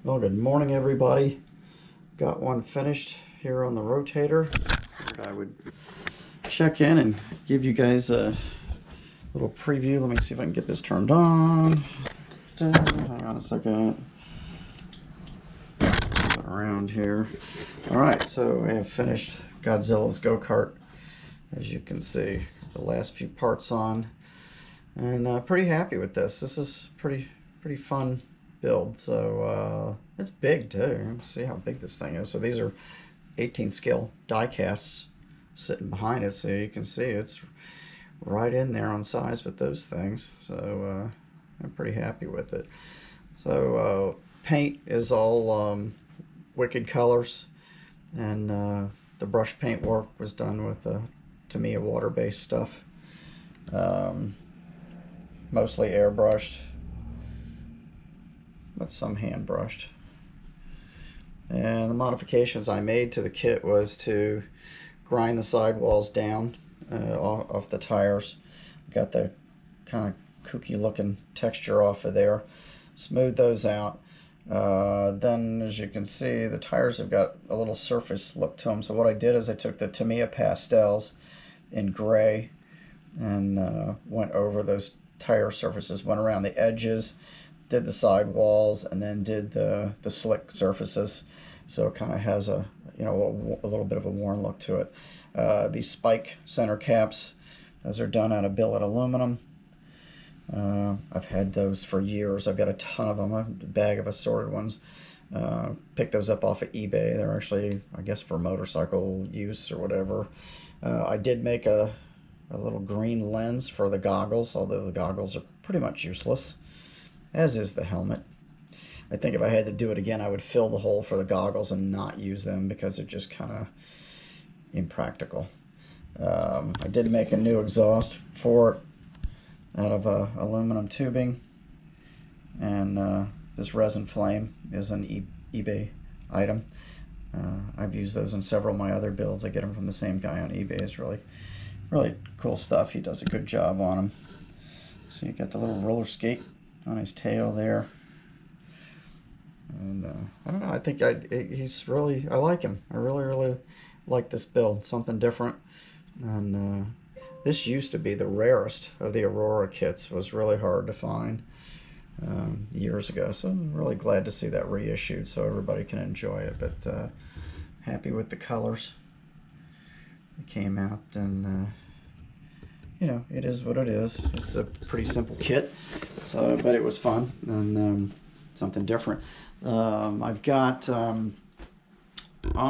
Well, good morning, everybody. Got one finished here on the rotator. Figured I would check in and give you guys a little preview. Let me see if I can get this turned on. Hang on a second. Move it around here. All right, so I have finished Godzilla's Go-Kart. As you can see, the last few parts on, and pretty happy with this. This is pretty fun build. So it's big too. See how big this thing is. So these are 18 scale die casts sitting behind it, so you can see it's right in there on size with those things. So I'm pretty happy with it. So paint is all Wicked colors, and the brush paint work was done with Tamiya water-based stuff. Mostly airbrushed, but some hand brushed. And the modifications I made to the kit was to grind the sidewalls down off the tires. Got the kind of kooky looking texture off of there. Smooth those out. Then, as you can see, the tires have got a little surface look to them. So what I did is I took the Tamiya pastels in gray and went over those tire surfaces, went around the edges, did the sidewalls, and then did the slick surfaces. So it kind of has a little bit of a worn look to it. These spike center caps, those are done out of billet aluminum. I've had those for years. I've got a ton of them, a bag of assorted ones. Picked those up off of eBay. They're actually, I guess, for motorcycle use or whatever. I did make a little green lens for the goggles, although the goggles are pretty much useless, as is the helmet. I think if I had to do it again, I would fill the hole for the goggles and not use them because they're just kind of impractical. I did make a new exhaust for it out of aluminum tubing, and this resin flame is an eBay item. I've used those in several of my other builds. I get them from the same guy on eBay. It's really cool stuff. He does a good job on them. So you got the little roller skate on his tail there, and I don't know. I think he's really. I like him. I really like this build. Something different, and this used to be the rarest of the Aurora kits. Was really hard to find years ago. So I'm really glad to see that reissued so everybody can enjoy it. But happy with the colors. It came out, and it is what it is. It's a pretty simple kit, so but it was fun and something different. I've got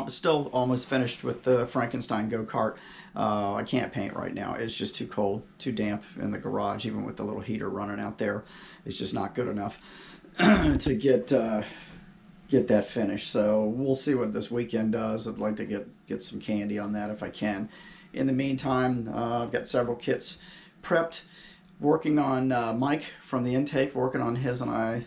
still almost finished with the Frankenstein Go-Kart. I can't paint right now. It's just too cold, too damp in the garage. Even with the little heater running out there, it's just not good enough to get that finished. So we'll see what this weekend does. I'd like to get some candy on that if I can. In the meantime, I've got several kits prepped. Working on Mike from the intake, working on his and I.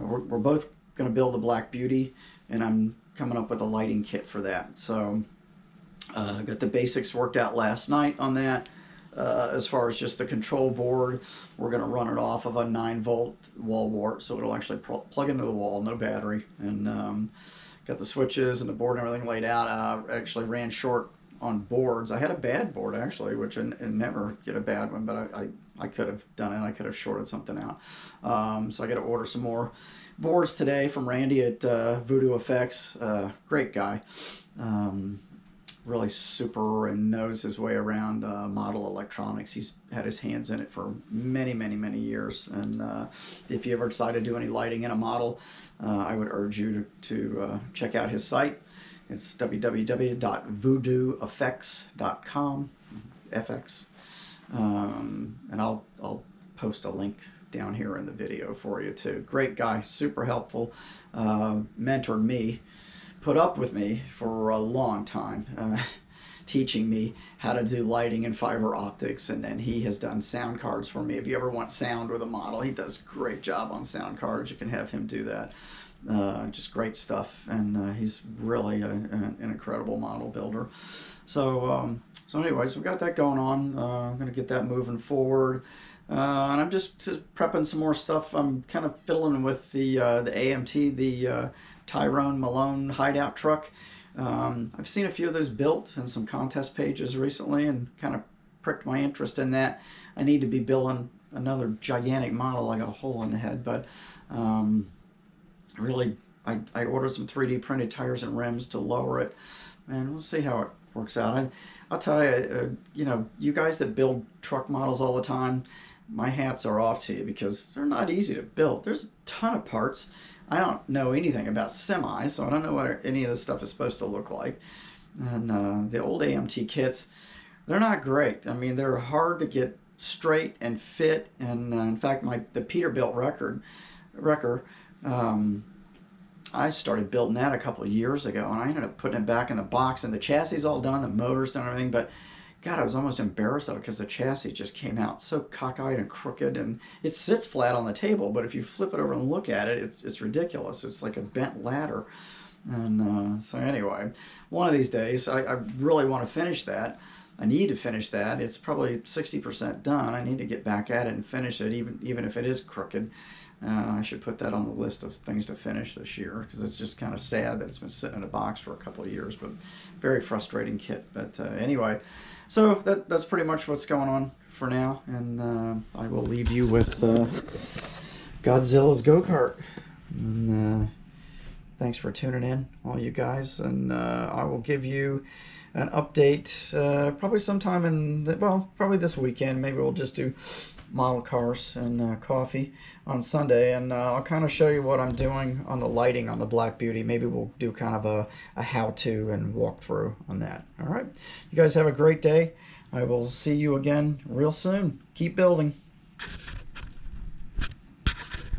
We're both going to build the Black Beauty, and I'm coming up with a lighting kit for that. So I got the basics worked out last night on that. As far as just the control board, we're going to run it off of a 9-volt wall wart, so it'll actually plug into the wall, no battery. And got the switches and the board and everything laid out. Actually ran short on boards. I had a bad board actually, which I never get a bad one, but I could have done it. I could have shorted something out. So I got to order some more boards today from Randy at Voodoo Effects. Great guy. Really super and knows his way around model electronics. He's had his hands in it for many years. And if you ever decide to do any lighting in a model, I would urge you to check out his site. It's www.voodooeffects.com, FX. And I'll post a link down here in the video for you too. Great guy, super helpful, mentored me, put up with me for a long time, teaching me how to do lighting and fiber optics, and then he has done sound cards for me. If you ever want sound with a model, he does a great job on sound cards. You can have him do that. Just great stuff, and he's really an incredible model builder. So anyways, we got that going on. I'm going to get that moving forward. And I'm just prepping some more stuff. I'm kind of fiddling with the AMT, the Tyrone Malone hideout truck. I've seen a few of those built in some contest pages recently and kind of pricked my interest in that. I need to be building another gigantic model like a hole in the head, but really I ordered some 3D printed tires and rims to lower it, and we'll see how it works out. I'll tell you, you know, you guys that build truck models all the time, my hats are off to you because they're not easy to build. There's a ton of parts. I don't know anything about semis, so I don't know what any of this stuff is supposed to look like. And the old AMT kits, they're not great. I mean, they're hard to get straight and fit. And in fact, the Peterbilt wrecker, I started building that a couple of years ago, and I ended up putting it back in the box, and the chassis is all done, the motor's done, everything. But God, I was almost embarrassed of it because the chassis just came out so cockeyed and crooked, and it sits flat on the table. But if you flip it over and look at it, it's ridiculous. It's like a bent ladder. And so anyway, one of these days, I really want to finish that. I need to finish that. It's probably 60% done. I need to get back at it and finish it, even if it is crooked. I should put that on the list of things to finish this year because it's just kind of sad that it's been sitting in a box for a couple of years, but very frustrating kit. But anyway, so that's pretty much what's going on for now, and I will leave you with Godzilla's Go-Kart. And thanks for tuning in, all you guys, and I will give you an update probably sometime probably this weekend. Maybe we'll just do model cars and coffee on Sunday, and I'll kind of show you what I'm doing on the lighting on the Black Beauty. Maybe we'll do kind of a how-to and walkthrough on that. All right, you guys have a great day. I will see you again real soon. Keep building.